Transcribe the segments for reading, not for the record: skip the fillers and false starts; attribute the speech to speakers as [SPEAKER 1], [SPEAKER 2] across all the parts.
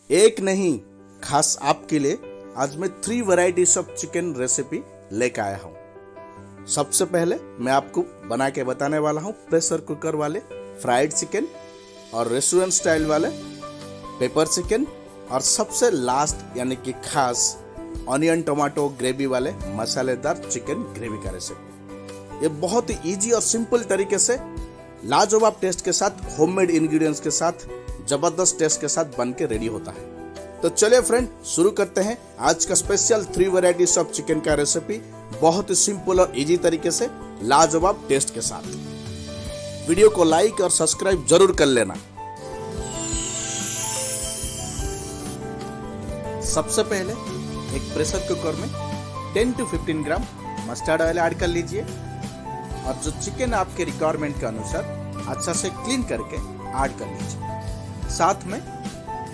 [SPEAKER 1] एक नहीं, खास आपके लिए आज मैं 3 वैरायटीज ऑफ चिकन रेसिपी लेकर आया हूँ। सबसे पहले मैं आपको बना के बताने वाला हूँ प्रेशर कुकर वाले फ्राइड चिकन और रेस्टोरेंट स्टाइल वाले पेपर चिकन, और सबसे लास्ट यानी कि खास ऑनियन टोमेटो ग्रेवी वाले मसालेदार चिकन ग्रेवी का रेसिपी। ये बहुत ही इजी और सिंपल तरीके से लाजवाब टेस्ट के साथ, होममेड इंग्रेडिएंट्स के साथ, जबरदस्त टेस्ट के साथ बन के रेडी होता है। तो चलिए फ्रेंड, शुरू करते हैं आज का स्पेशल 3 वैरायटीज ऑफ चिकन का रेसिपी, बहुत ही सिंपल और इजी तरीके से लाजवाब टेस्ट के साथ। वीडियो को लाइक और सब्सक्राइब जरूर कर लेना। सबसे पहले एक प्रेशर कुकर में 10 to 15 gram mustard oil add कर लीजिए और जो चिकन आपके रिक्वायरमेंट के अनुसार अच्छा से क्लीन करके ऐड कर लीजिए। साथ में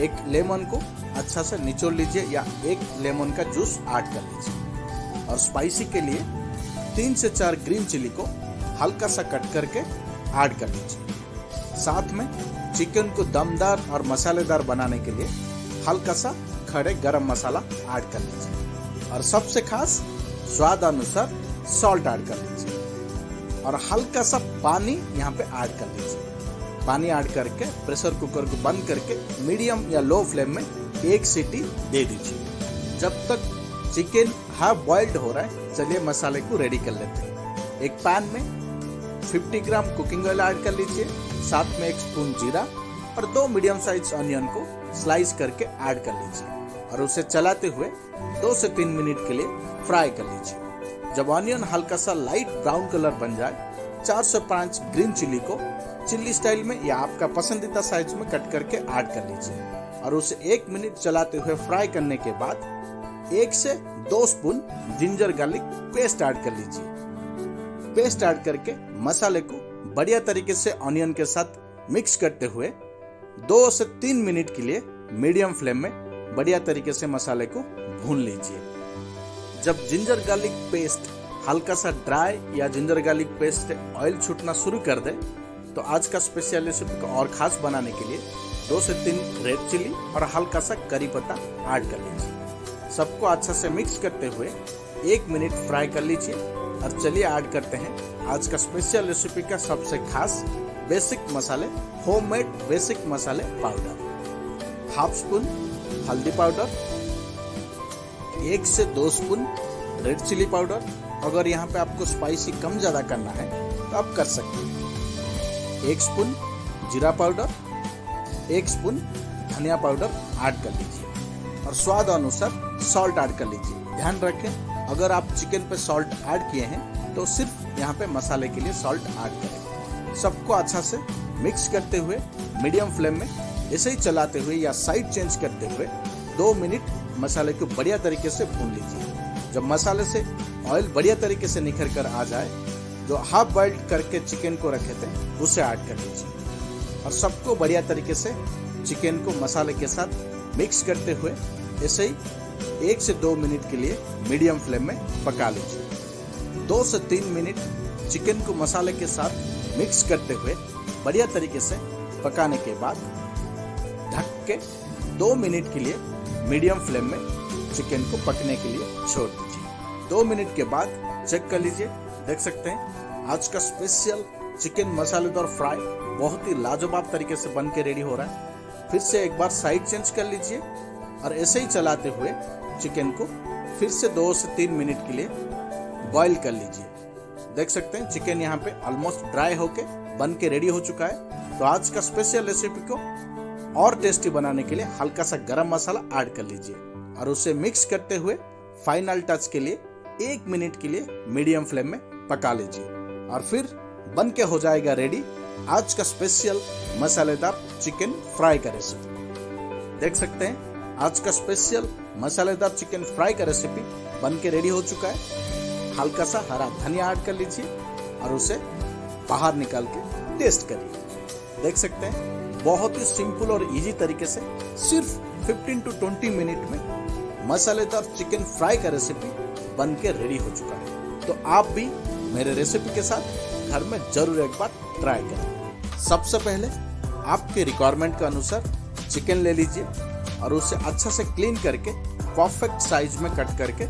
[SPEAKER 1] एक लेमन को अच्छा से निचोड़ लीजिए या एक लेमन का जूस ऐड कर लीजिए। और स्पाइसी के लिए 3 से 4 ग्रीन चिली को हल्का सा कट करके ऐड कर लीजिए। साथ में चिकन को दमदार और मसालेदार बनाने के लिए हल्का सा खड़े गरम मसाला ऐड कर लीजिए और सबसे खास स्वाद अनुसार सॉल्ट ऐड कर लीजिए और हल्का सा पानी यहाँ पे ऐड कर लीजिए। पानी ऐड करके प्रेशर कुकर को बंद करके मीडियम या लो फ्लेम में 1 सीटी दे दीजिए जब तक चिकन हाफ बॉइल्ड हो रहा है। चलिए मसाले को रेडी कर लेते हैं। एक पैन में 50 ग्राम कुकिंग ऑयल ऐड कर लीजिए, साथ में 1 स्पून जीरा और 2 मीडियम साइज ऑनियन को स्लाइस करके ऐड कर लीजिए और उसे चलाते हुए 2 से 3 मिनट के लिए फ्राई कर लीजिए। जब ऑनियन हल्का सा लाइट ब्राउन कलर बन जाए, 4 से 5 ग्रीन चिली को चिल्ली स्टाइल में या आपका पसंदीदा साइज में कट करके ऐड कर लीजिए और उसे 1 मिनट चलाते हुए फ्राई करने के बाद 1 से 2 spoon ginger garlic paste add कर लीजिए। पेस्ट ऐड करके मसाले को बढ़िया तरीके से ऑनियन के साथ मिक्स करते हुए 2 से 3 मिनट के लिए मीडियम फ्लेम में बढ़िया तरीके से मसाले को भून लीजिए। जब जिंजर गार्लिक पेस्ट हल्का सा ड्राई या जिंजर गार्लिक पेस्ट से ऑयल छूटना शुरू कर दे, तो आज का स्पेशल रेसिपी को और खास बनाने के लिए 2 से 3 रेड चिली और हल्का सा करी पत्ता ऐड कर लीजिए। सबको अच्छा से मिक्स करते हुए 1 मिनट फ्राई कर लीजिए और चलिए ऐड करते हैं आज का स्पेशल रेसिपी का सबसे खास बेसिक मसाले, होममेड बेसिक मसाले पाउडर। हाफ स्पून हल्दी पाउडर, 1 से 2 स्पून रेड चिली पाउडर। अगर यहाँ पे आपको स्पाइसी कम ज्यादा करना है तो आप कर सकते हैं। 1 स्पून जीरा पाउडर, 1 स्पून धनिया पाउडर ऐड कर लीजिए और स्वाद अनुसार सॉल्ट ऐड कर लीजिए। ध्यान रखें, अगर आप चिकन पे सॉल्ट ऐड किए हैं तो सिर्फ यहाँ पे मसाले के लिए सॉल्ट ऐड करें। सबको अच्छा से मिक्स करते हुए मीडियम फ्लेम में ऐसे ही चलाते हुए या साइड चेंज करते हुए 2 मिनट मसाले को बढ़िया तरीके से भून लीजिए। जब मसाले से ऑयल बढ़िया तरीके से निखर कर आ जाए, जो हाफ बॉइल्ड करके चिकन को रखे थे उसे ऐड कर लीजिए और सबको बढ़िया तरीके से चिकन को मसाले के साथ मिक्स करते हुए ऐसे ही 1 से 2 मिनट के लिए मीडियम फ्लेम में पका लीजिए। 2 से 3 मिनट चिकन को मसाले के साथ मिक्स करते हुए बढ़िया तरीके से पकाने के बाद ढक के 2 मिनट के लिए मीडियम फ्लेम में चिकन को पकने के लिए छोड़ दीजिए। 2 मिनट के बाद चेक कर लीजिए, देख सकते हैं आज का स्पेशल चिकन मसालेदार फ्राई बहुत ही लाजवाब तरीके से बन के रेडी हो रहा है। फिर से एक बार साइड चेंज कर लीजिए और ऐसे ही चलाते हुए चिकन को फिर से 2 से 3 मिनट के लिए बॉईल कर लीजिए। देख सकते हैं चिकन यहाँ पे ऑलमोस्ट ड्राई होके बन के रेडी हो चुका है। तो आज का स्पेशल रेसिपी को और टेस्टी बनाने के लिए हल्का सा गरम मसाला ऐड कर लीजिए और उसे मिक्स करते हुए फाइनल टच के लिए 1 मिनट के लिए मीडियम फ्लेम में पका लीजिए और फिर बन के हो जाएगा रेडी आज का स्पेशल मसालेदार चिकन फ्राई का रेसिपी। देख सकते हैं आज का स्पेशल मसालेदार चिकन फ्राई का रेसिपी बन के रेडी हो चुका है। हल्का सा हरा धनिया ऐड कर लीजिए और उसे बाहर निकाल के टेस्ट करिए। देख सकते हैं बहुत ही सिंपल और इजी तरीके से सिर्फ 15 to 20 मिनट में मसालेदार चिकन फ्राई का रेसिपी बन के रेडी हो चुका है। तो आप भी मेरे रेसिपी के साथ घर में जरूर एक बार ट्राई करें। सबसे पहले आपके रिक्वायरमेंट के अनुसार चिकन ले लीजिए और उसे अच्छा से क्लीन करके परफेक्ट साइज में कट करके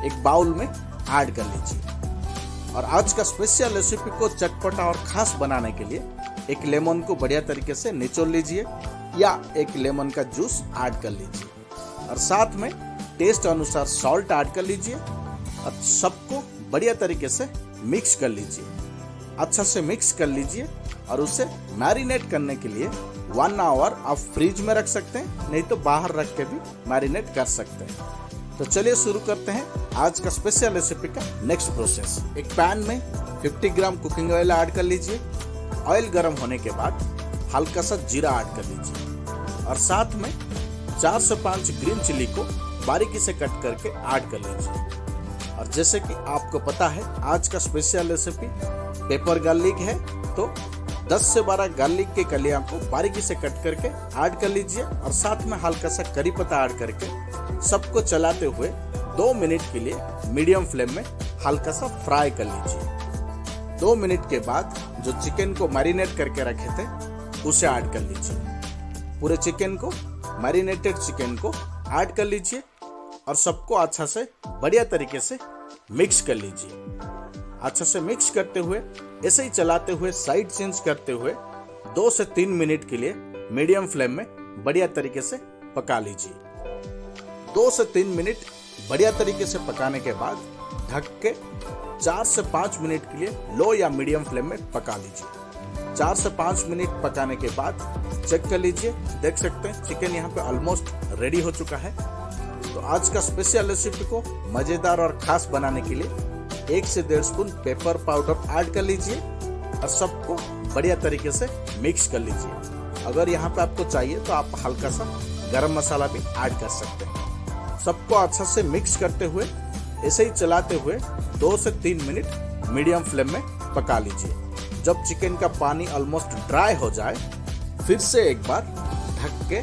[SPEAKER 1] एक बाउल में ऐड कर लीजिए। और आज का स्पेशल रेसिपी को चटपटा और खास बनाने के लिए एक लेमन को बढ़िया तरीके से निचोड़ लीजिए या एक लेमन का जूस ऐड कर लीजिए और साथ में टेस्ट अनुसार सॉल्ट ऐड कर लीजिए और सबको बढ़िया तरीके से मिक्स कर लीजिए। अच्छा से मिक्स कर लीजिए और उसे मैरिनेट करने के लिए 1 आवर आप फ्रिज में रख सकते हैं, नहीं तो बाहर रख के भी मैरिनेट कर सकते हैं। तो चलिए शुरू करते हैं आज का स्पेशल रेसिपी का नेक्स्ट प्रोसेस। एक पैन में 50 ग्राम कुकिंग ऑयल ऐड कर लीजिए। ऑयल गर्म होने के बाद हल्का सा जीरा ऐड कर लीजिए और साथ में 4 से 5 ग्रीन चिली को बारीकी से कट करके ऐड कर लीजिए। और जैसे कि आपको पता है आज का स्पेशल रेसिपी पेपर गार्लिक है, तो 10 से 12 गार्लिक के कलियां को बारीकी से कट करके ऐड कर लीजिए और साथ में हल्का सा करी पत्ता ऐड करके सबको चलाते हुए 2 मिनट के लिए मीडियम फ्लेम में हल्का सा फ्राई कर लीजिए। 2 मिनट के बाद जो चिकन को मैरिनेट करके रखे थे उसे ऐड कर लीजिए। पूरे चिकन को, मैरिनेटेड चिकन को ऐड कर लीजिए और सबको अच्छा से बढ़िया तरीके से मिक्स कर लीजिए। अच्छा से मिक्स करते हुए ऐसे ही चलाते हुए साइड चेंज करते हुए 2 से 3 मिनट के लिए मीडियम फ्लेम में बढ़िया तरीके से पका लीजिए। 2 से 3 मिनट बढ़िया तरीके से पकाने के बाद ढक के 4 से 5 मिनट के लिए लो या मीडियम फ्लेम में पका लीजिए। 4 से 5 मिनट पकाने के बाद चेक कर लीजिए, देख सकते हैं चिकन यहाँ पे ऑलमोस्ट रेडी हो चुका है। तो आज का स्पेशल रेसिपी को मजेदार और खास बनाने के लिए 1 से 1.5 स्पून पेपर पाउडर ऐड कर लीजिए और सबको बढ़िया तरीके से मिक्स कर लीजिए। अगर यहाँ पे आपको चाहिए तो आप हल्का सा गरम मसाला भी ऐड कर सकते हैं। सबको अच्छा से मिक्स करते हुए ऐसे ही चलाते हुए 2 से 3 मिनट मीडियम फ्लेम में पका लीजिए। जब चिकन का पानी ऑलमोस्ट ड्राई हो जाए फिर से एक बार ढक के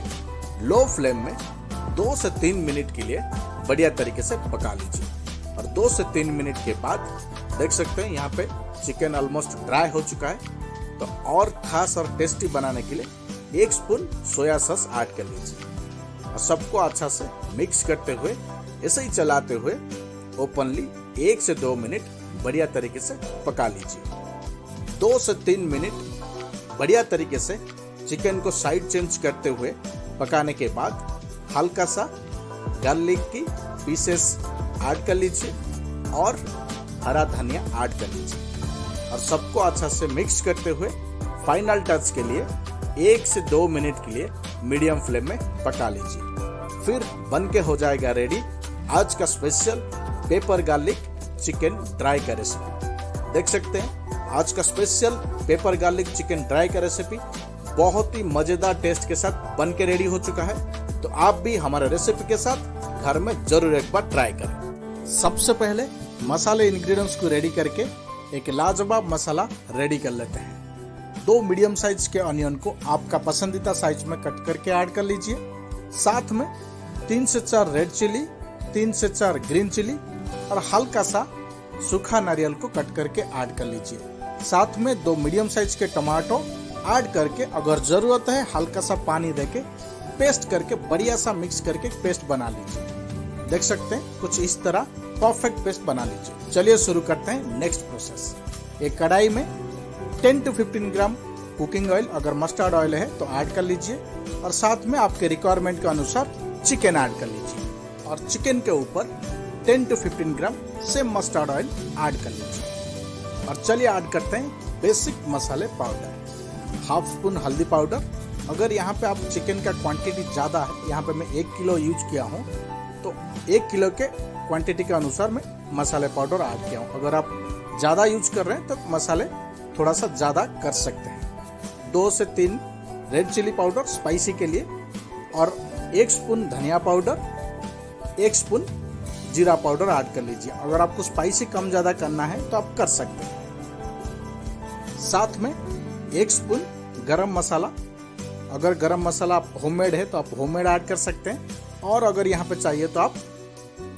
[SPEAKER 1] लो फ्लेम में 2 से 3 मिनट के लिए बढ़िया तरीके से पका लीजिए। और 2 से 3 मिनट के बाद देख सकते हैं यहाँ पे चिकन ऑलमोस्ट ड्राई हो चुका है। तो और खास और टेस्टी बनाने के लिए 1 स्पून सोया सॉस ऐड कर लीजिए और सबको अच्छा से मिक्स करते हुए ऐसे ही चलाते हुए ओपनली 1 से 2 मिनट बढ़िया तरीके से पका लीजिए। 2 से 3 मिनट बढ़िया तरीके से चिकन को साइड चेंज करते हुए पकाने के बाद हल्का सा गार्लिक की पीसेस ऐड कर लीजिए और हरा धनिया ऐड कर लीजिए और सबको अच्छा से मिक्स करते हुए फाइनल टच के लिए 1 से 2 मिनट के लिए मीडियम फ्लेम में पका लीजिए। फिर बन के हो जाएगा रेडी आज का special paper garlic chicken dry का रेसिपी। देख सकते हैं आज का special paper garlic chicken dry का रेसिपी बहुत ही मजेदार टेस्ट के साथ बन के रेडी हो चुका है। तो आप भी हमारे रेसिपी के साथ घर में जरूर एक बार ट्राई करें। सबसे पहले मसाले इंग्रेडिएंट्स को रेडी करके एक लाजवाब मसाला रेडी कर लेते हैं। 2 मीडियम साइज के ऑनियन को आपका पसंदीदा साइज में कट करके ऐड कर लीजिए। साथ में 3 से 4 रेड चिली, 3 से 4 ग्रीन चिली और हल्का सा सूखा नारियल को कट करके ऐड कर लीजिए। साथ में 2 मीडियम साइज के टमाटो ऐड करके अगर जरूरत है हल्का सा पानी देके पेस्ट करके बढ़िया सा मिक्स करके पेस्ट बना लीजिए। देख सकते हैं कुछ इस तरह परफेक्ट पेस्ट बना लीजिए। चलिए शुरू करते हैं नेक्स्ट प्रोसेस। एक कढ़ाई में 10 to 15 ग्राम कुकिंग ऑयल, अगर मस्टर्ड ऑयल है तो ऐड कर लीजिए और साथ में आपके रिक्वायरमेंट के अनुसार चिकन ऐड कर लीजिए और चिकन के ऊपर 10 to 15 gram same mustard oil add कर लीजिए। और चलिए ऐड करते हैं बेसिक मसाले पाउडर। 1/2 स्पून हल्दी पाउडर। अगर यहाँ पे आप चिकन का क्वांटिटी ज़्यादा है, यहाँ पे मैं 1 किलो यूज किया हूँ, तो 1 किलो के क्वांटिटी के अनुसार मैं मसाले पाउडर ऐड किया हूँ। अगर आप ज़्यादा यूज कर रहे हैं तो मसाले थोड़ा सा ज़्यादा कर सकते हैं। 2 से 3 रेड चिली पाउडर स्पाइसी के लिए और 1 स्पून धनिया पाउडर, 1 स्पून जीरा पाउडर ऐड कर लीजिए। अगर आपको स्पाइसी कम ज़्यादा करना है तो आप कर सकते हैं। साथ में 1 स्पून गरम मसाला। अगर गरम मसाला आप होममेड है तो आप होममेड ऐड कर सकते हैं और अगर यहाँ पे चाहिए तो आप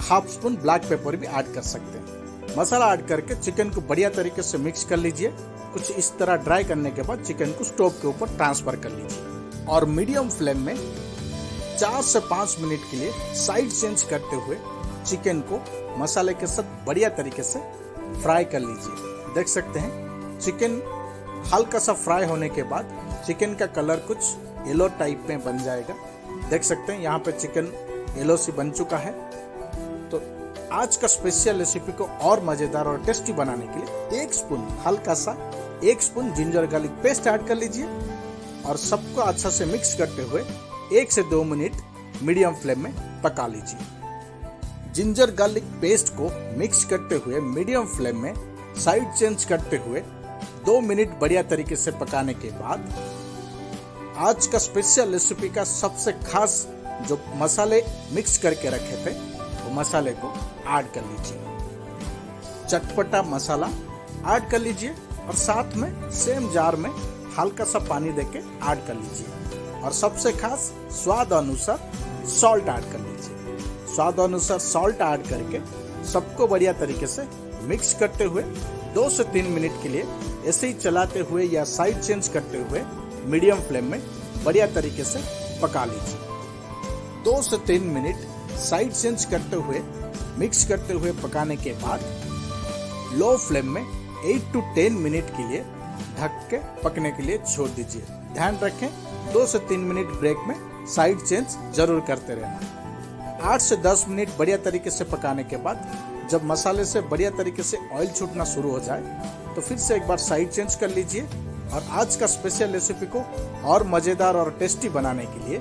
[SPEAKER 1] 1/2 स्पून ब्लैक पेपर भी ऐड कर सकते हैं। मसाला ऐड करके चिकन को बढ़िया तरीके से मिक्स कर लीजिए। कुछ इस तरह ड्राई करने के बाद चिकन को स्टोव के ऊपर ट्रांसफर कर लीजिए और मीडियम फ्लेम में 4 से 5 मिनट के लिए साइड चेंज करते हुए चिकन को मसाले के साथ बढ़िया तरीके से फ्राई कर लीजिए। देख सकते हैं चिकन हल्का सा फ्राई होने के बाद चिकन का कलर कुछ येलो टाइप में बन जाएगा। देख सकते हैं यहाँ पे चिकन येलो सी बन चुका है। तो आज का स्पेशल रेसिपी को और मजेदार और टेस्टी बनाने के लिए एक spoon ginger garlic paste add कर लीजिए और सबको अच्छा से मिक्स करते हुए 1 से 2 मिनट मीडियम फ्लेम में पका लीजिए। जिंजर गार्लिक पेस्ट को मिक्स करते हुए मीडियम फ्लेम में साइड चेंज करते हुए 2 मिनट बढ़िया तरीके से पकाने के बाद आज का स्पेशल रेसिपी का सबसे खास जो मसाले मिक्स करके रखे थे वो मसाले को ऐड कर लीजिए। चटपटा मसाला ऐड कर लीजिए और साथ में सेम जार में हल्का सा पानी देके ऐड कर लीजिए और सबसे खास स्वाद अनुसार सॉल्ट ऐड कर लीजिए। स्वाद अनुसार सॉल्ट ऐड करके सबको बढ़िया तरीके से मिक्स करते हुए 2 से 3 मिनट के लिए ऐसे ही चलाते हुए या साइड चेंज करते हुए मीडियम फ्लेम में बढ़िया तरीके से पका लीजिए। 2 से 3 मिनट साइड चेंज करते हुए मिक्स करते हुए पकाने के बाद लो फ्लेम में 8 to 10 मिनट के लिए ढक के पकने के लिए छोड़ दीजिए। ध्यान रखें 2 से 3 मिनट ब्रेक में साइड चेंज जरूर करते रहना। 8 से 10 मिनट बढ़िया तरीके से पकाने के बाद जब मसाले से बढ़िया तरीके से ऑयल छूटना शुरू हो जाए तो फिर से एक बार साइड चेंज कर लीजिए और आज का स्पेशल रेसिपी को और मजेदार और टेस्टी बनाने के लिए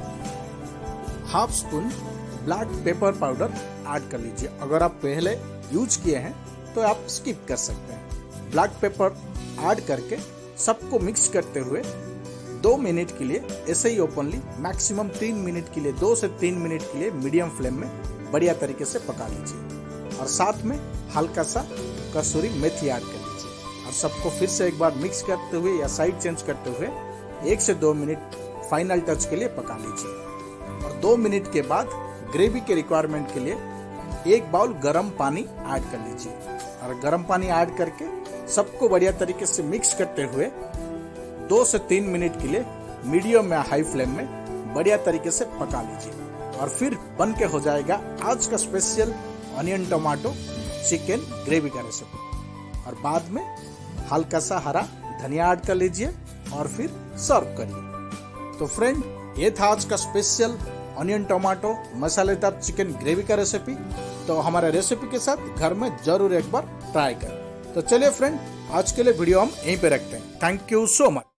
[SPEAKER 1] half spoon black pepper powder add कर लीजिए। अगर आप पहले यूज किए हैं तो आप स्किप कर सकते हैं। ब्लैक पेपर ऐड करके सबको मिक्स करते हुए 2 मिनट के लिए ऐसे ही ओपनली मैक्सिमम 3 मिनट के लिए 2 से 3 मिनट के लिए मीडियम फ्लेम में बढ़िया तरीके से पका लीजिए और साथ में हल्का सा कसूरी मेथी ऐड कर लीजिए और सबको फिर से एक बार मिक्स करते हुए या साइड चेंज करते हुए 1 से 2 मिनट फाइनल टच के लिए पका लीजिए और 2 मिनट के बाद ग्रेवी के रिक्वायरमेंट के लिए 1 बाउल गर्म पानी ऐड कर लीजिए और गर्म पानी ऐड करके सबको बढ़िया तरीके से मिक्स करते हुए 2 से 3 मिनट के लिए मीडियम या हाई फ्लेम में बढ़िया तरीके से पका लीजिए और फिर बन के हो जाएगा आज का special onion tomato chicken gravy का रेसिपी। और बाद में हल्का सा हरा धनिया ऐड कर लीजिए और फिर सर्व करिए। तो फ्रेंड ये था आज का स्पेशल ऑनियन टमाटो मसालेदार चिकन ग्रेवी का रेसिपी। तो हमारे रेसिपी के साथ घर में जरूर एक बार ट्राई करें। तो चलिए फ्रेंड आज के लिए वीडियो हम यहीं पे रखते हैं। Thank you so much.